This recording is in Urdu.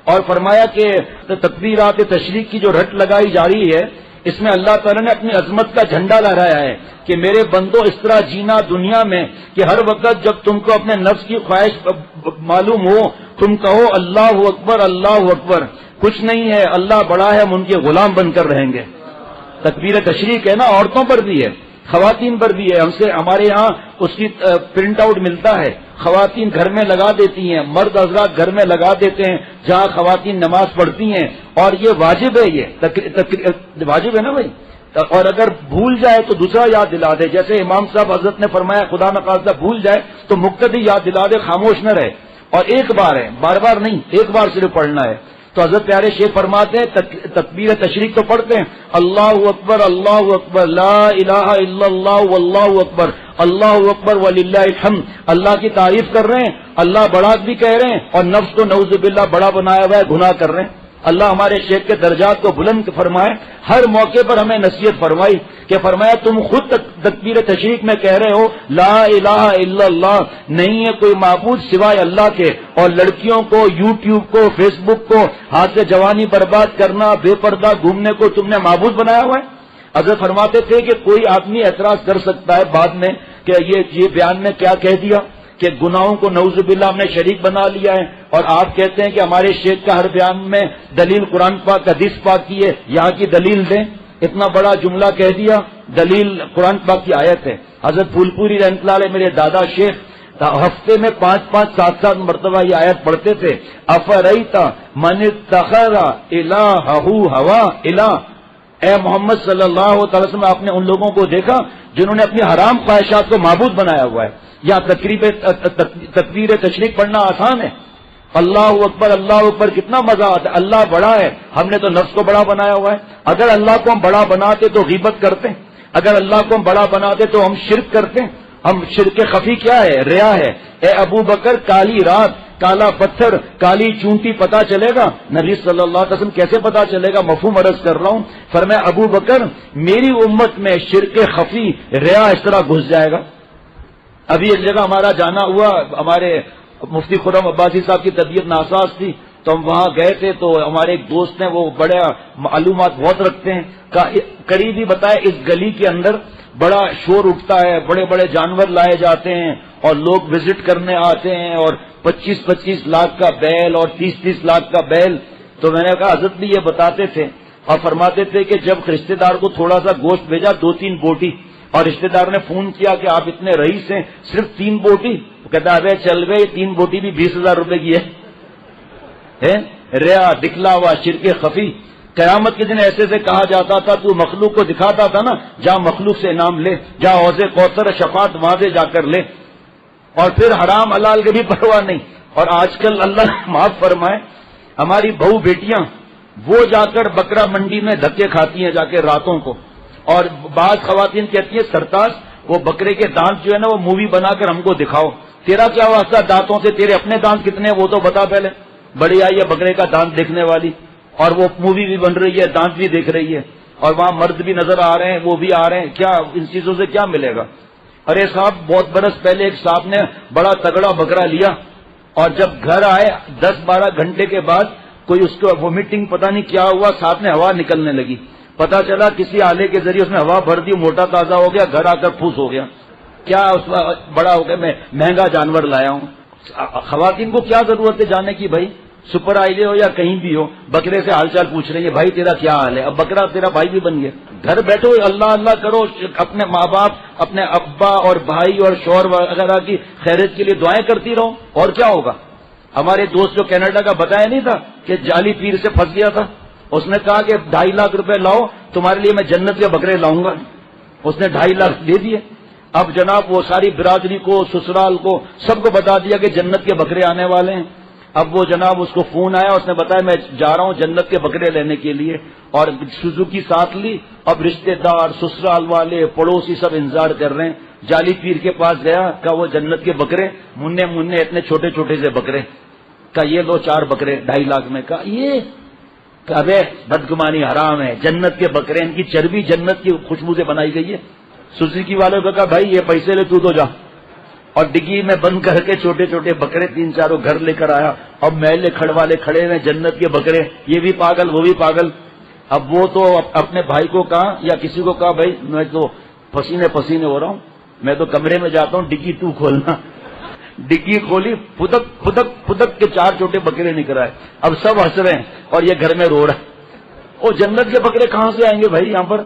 اور فرمایا کہ تکبیرات تشریق کی جو رٹ لگائی جا رہی ہے اس میں اللہ تعالیٰ نے اپنی عظمت کا جھنڈا لہرایا ہے کہ میرے بندوں اس طرح جینا دنیا میں کہ ہر وقت جب تم کو اپنے نفس کی خواہش معلوم ہو تم کہو اللہ اکبر اللہ اکبر، کچھ نہیں ہے، اللہ بڑا ہے، ہم ان کے غلام بن کر رہیں گے۔ تکبیر تشریق ہے نا، عورتوں پر بھی ہے، خواتین پر بھی ہے، ہمارے یہاں اس کی پرنٹ آؤٹ ملتا ہے، خواتین گھر میں لگا دیتی ہیں، مرد حضرات گھر میں لگا دیتے ہیں جہاں خواتین نماز پڑھتی ہیں، اور یہ واجب ہے، یہ واجب ہے نا بھائی۔ اور اگر بھول جائے تو دوسرا یاد دلا دے، جیسے امام صاحب حضرت نے فرمایا خدا نخواستہ بھول جائے تو مقتدی یاد دلا دے، خاموش نہ رہے، اور ایک بار ہے، بار بار نہیں، ایک بار صرف پڑھنا ہے۔ تو حضرت پیارے شیخ فرماتے ہیں تکبیر تشریق تو پڑھتے ہیں، اللہ اکبر لا الہ الا اللہ واللہ اکبر اللہ اکبر وللہ الحمد، اللہ کی تعریف کر رہے ہیں، اللہ بڑا بھی کہہ رہے ہیں، اور نفس کو نعوذ باللہ بڑا بنایا ہوا ہے، گناہ کر رہے ہیں۔ اللہ ہمارے شیخ کے درجات کو بلند فرمائے، ہر موقع پر ہمیں نصیحت فرمائی کہ فرمایا تم خود تکبیر تشریق میں کہہ رہے ہو لا الہ الا اللہ، نہیں ہے کوئی معبود سوائے اللہ کے، اور لڑکیوں کو یوٹیوب کو فیس بک کو ہاتھ سے جوانی برباد کرنا، بے پردہ گھومنے کو تم نے معبود بنایا ہوا ہے۔ حضرت فرماتے تھے کہ کوئی آدمی اعتراض کر سکتا ہے بعد میں کہ یہ بیان میں کیا کہہ دیا کہ گناہوں کو نعوذ باللہ ہم نے شریک بنا لیا ہے، اور آپ کہتے ہیں کہ ہمارے شیخ کا ہر بیان میں دلیل قرآن پاک حدیث پاک کی ہے، یہاں کی دلیل دیں۔ اتنا بڑا جملہ کہہ دیا، دلیل قرآن پاک کی آیت ہے۔ حضرت پھول پوری رحمۃ اللہ علیہ میرے دادا شیخ ہفتے میں 5-7 مرتبہ یہ آیت پڑھتے تھے، افریت من اتخذ الہہ ہوا الہ، اے محمد صلی اللہ تعالی وسلم آپ نے ان لوگوں کو دیکھا جنہوں نے اپنی حرام خواہشات کو معبود بنایا ہوا ہے۔ یا تکبیر تشریق پڑھنا آسان ہے، اللہ اکبر کتنا مزہ آتا ہے، اللہ بڑا ہے، ہم نے تو نفس کو بڑا بنایا ہوا ہے۔ اگر اللہ کو ہم بڑا بناتے تو غیبت کرتے، اگر اللہ کو ہم بڑا بناتے تو ہم شرک کرتے۔ ہم شرک خفی کیا ہے؟ ریا ہے۔ اے ابو بکر کالی رات، کالا پتھر، کالی چونٹی پتا چلے گا؟ نبی صلی اللہ علیہ وسلم کیسے پتا چلے گا؟ مفہوم عرض کر رہا ہوں۔ فرمایا ابو بکر میری امت میں شرک خفی ریا اس طرح گھس جائے گا۔ ابھی ایک جگہ ہمارا جانا ہوا، ہمارے مفتی خرم عباسی صاحب کی طبیعت ناساز تھی تو ہم وہاں گئے تھے، تو ہمارے ایک دوست ہیں وہ بڑے معلومات بہت رکھتے ہیں، قریب ہی بتائے اس گلی کے اندر بڑا شور اٹھتا ہے، بڑے بڑے جانور لائے جاتے ہیں اور لوگ وزٹ کرنے آتے ہیں، اور 25-25 لاکھ کا بیل اور 30-30 لاکھ کا بیل۔ تو میں نے کہا حضرت بھی یہ بتاتے تھے اور فرماتے تھے کہ جب رشتہ دار کو تھوڑا سا گوشت بھیجا 2-3 بوٹی، اور رشتہ دار نے فون کیا کہ آپ اتنے رئیس ہیں صرف 3 بوٹی، وہ کہتا ہے چل گئے 3 بوٹی بھی 20,000 روپے کی ہے۔ ریا، دکھلاوا، شرک خفی۔ قیامت کے دن ایسے سے کہا جاتا تھا، تو مخلوق کو دکھاتا تھا نا، جا مخلوق سے انعام لے، جا حوض کوثر شفاعت وہاں سے جا کر لے، اور پھر حرام حلال کی بھی پرواہ نہیں۔ اور آج کل اللہ معاف فرمائے ہماری بہو بیٹیاں وہ جا کر بکرا منڈی میں دھکے کھاتی ہیں جا کے راتوں کو، اور بعض خواتین کہتی ہیں سرتاج وہ بکرے کے دانت جو ہے نا وہ مووی بنا کر ہم کو دکھاؤ۔ تیرا کیا واسطہ دانتوں سے؟ تیرے اپنے دانت کتنے وہ تو بتا پہلے۔ بڑی آئی ہے بکرے کا دانت دیکھنے والی، اور وہ مووی بھی بن رہی ہے، دانت بھی دیکھ رہی ہے، اور وہاں مرد بھی نظر آ رہے ہیں، وہ بھی آ رہے ہیں، کیا ان چیزوں سے کیا ملے گا؟ ارے صاحب بہت برس پہلے ایک صاحب نے بڑا تگڑا بکرا لیا، اور جب گھر آئے 10-12 گھنٹے کے بعد کوئی اس کو وومیٹنگ پتہ نہیں کیا ہوا، ساتھ میں ہوا نکلنے لگی، پتا چلا کسی آلے کے ذریعے اس میں ہوا بھر دی، موٹا تازہ ہو گیا، گھر آ کر پھوس ہو گیا۔ کیا اس بڑا ہو گیا میں مہنگا جانور لایا ہوں۔ خواتین کو کیا ضرورت ہے جانے کی بھائی، سپر ہائیوے ہو یا کہیں بھی ہو، بکرے سے حال چال پوچھ رہی ہے بھائی تیرا کیا حال ہے، اب بکرا تیرا بھائی بھی بن گیا۔ گھر بیٹھو اللہ اللہ کرو، اپنے ماں باپ، اپنے ابا اور بھائی اور شوہر وغیرہ کی خیریت کے لیے دعائیں کرتی رہو، اور کیا ہوگا۔ ہمارے دوست جو کینیڈا کا بتایا نہیں تھا کہ جعلی پیر سے پھنس گیا تھا، اس نے کہا کہ 2.5 لاکھ روپے لاؤ تمہارے لیے میں جنت کے بکرے لاؤں گا، اس نے 2.5 لاکھ دے دیے۔ اب جناب وہ ساری برادری کو، سسرال کو، سب کو بتا دیا کہ جنت کے بکرے آنے والے ہیں۔ اب وہ جناب اس کو فون آیا، اس نے بتایا میں جا رہا ہوں جنت کے بکرے لینے کے لیے، اور سوزوکی ساتھ لی۔ اب رشتہ دار، سسرال والے، پڑوسی سب انتظار کر رہے ہیں۔ جعلی پیر کے پاس گیا، کہا وہ جنت کے بکرے، مننے مننے اتنے چھوٹے چھوٹے سے بکرے، کہا یہ لو 4 بکرے 2.5 لاکھ میں۔ کہا یہ ابے بدگمانی حرام ہے، جنت کے بکرے، ان کی چربی جنت کی خوشبو سے بنائی گئی ہے۔ سوزوکی والوں کو کہا بھائی یہ پیسے لے تو جا، اور ڈگی میں بند کر کے چھوٹے چھوٹے بکرے 3-4 گھر لے کر آیا. اب میلے کھڑ والے کھڑے ہیں جنت کے بکرے، یہ بھی پاگل وہ بھی پاگل. اب وہ تو اپنے بھائی کو کہا یا کسی کو کہا بھائی میں تو پسینے پسینے ہو رہا ہوں، میں تو کمرے میں جاتا ہوں، ڈگی تو کھولنا. ڈگی کھولی، پھدک پھدک پھدک کے 4 چھوٹے بکرے نکل آئے. اب سب ہنس رہے ہیں اور یہ گھر میں رو رہا ہے. وہ جنت کے بکرے کہاں سے آئیں گے بھائی یہاں پر؟